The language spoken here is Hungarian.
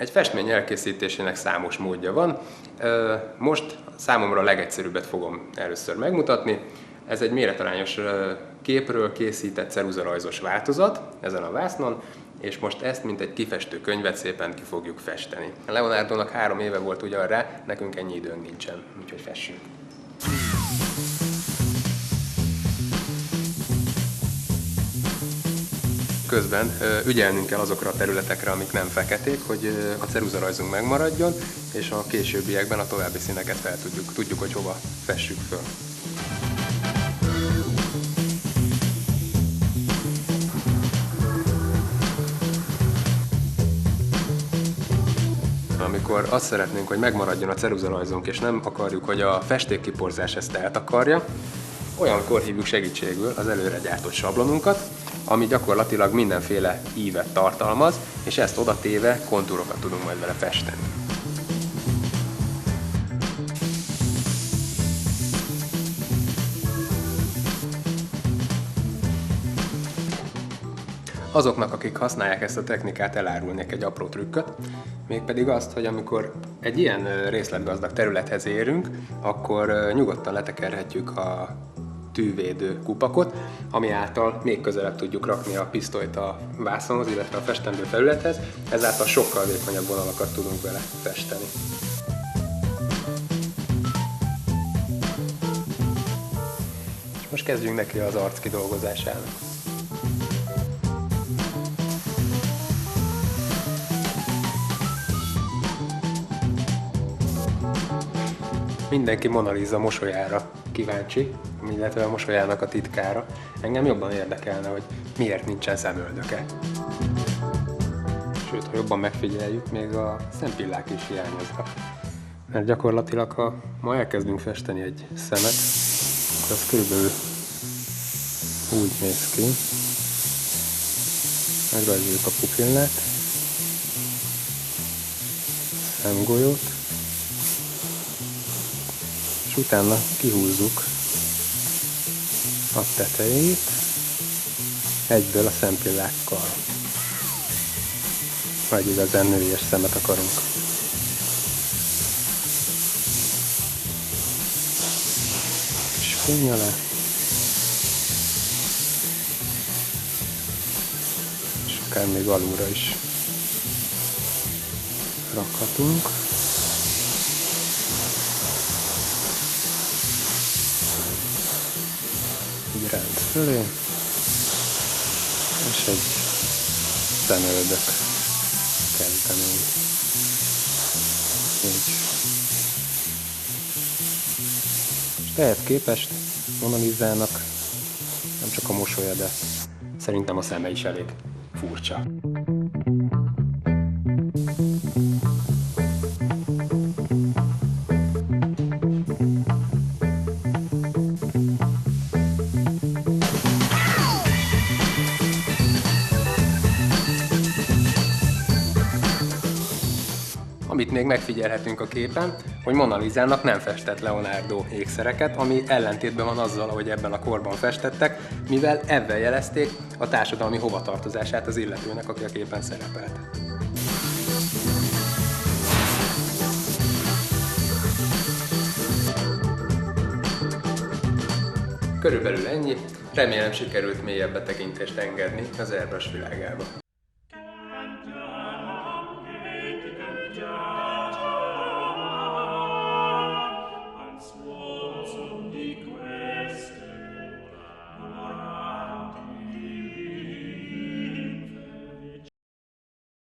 Egy festmény elkészítésének számos módja van. Most számomra a legegyszerűbbet fogom először megmutatni. Ez egy méretarányos képről készített ceruzarajzos változat ezen a vásznon, és most ezt, mint egy kifestő könyvet szépen ki fogjuk festeni. Leonardónak 3 éve volt ugyan rá, nekünk ennyi időnk nincsen, úgyhogy fessünk. Közben ügyelnünk kell azokra a területekre, amik nem feketék, hogy a ceruzarajzunk megmaradjon, és a későbbiekben a további színeket tudjuk, hogy hova fessük föl. Amikor azt szeretnénk, hogy megmaradjon a ceruzarajzunk, és nem akarjuk, hogy a festékkiporzás ezt eltakarja, olyankor hívjuk segítségül az előre gyártott sablonunkat, ami gyakorlatilag mindenféle ívet tartalmaz, és ezt odatéve kontúrokat tudunk majd vele festeni. Azoknak, akik használják ezt a technikát, elárulnék egy apró trükköt, mégpedig azt, hogy amikor egy ilyen részletgazdag területhez érünk, akkor nyugodtan letekerhetjük a tűvédő kupakot, ami által még közelebb tudjuk rakni a pisztolyt a vászonhoz, illetve a festendő felülethez, ezáltal sokkal vékonyabb vonalakat tudunk vele festeni. És most kezdjünk neki az arc kidolgozásának. Mindenki Mona Lisa mosolyára kíváncsi, illetve a mosolyának a titkára. Engem jobban érdekelne, hogy miért nincsen szemöldöke. Sőt, ha jobban megfigyeljük, még a szempillák is hiányoznak. Mert gyakorlatilag, ha ma elkezdünk festeni egy szemet, akkor az körülbelül úgy néz ki. Megrajzoljuk a pupillát, szemgolyót, és utána kihúzzuk a tetejét egyből a szempillákkal, ha egy igazán nőies szemet akarunk. Kis fény alá, és akár még alulra is rakhatunk. Így rend fölé, és egy szemöldök kezdemény. Így. És ehhez képest Mona Lisának nem csak a mosolya, de szerintem a szeme is elég furcsa. Amit még megfigyelhetünk a képen, hogy Mona Lisának nem festett Leonardo ékszereket, ami ellentétben van azzal, ahogy ebben a korban festettek, mivel ebben jelezték a társadalmi hovatartozását az illetőnek, aki a képen szerepelt. Körülbelül ennyi, remélem sikerült mélyebb betekintést engedni az airbrush világába.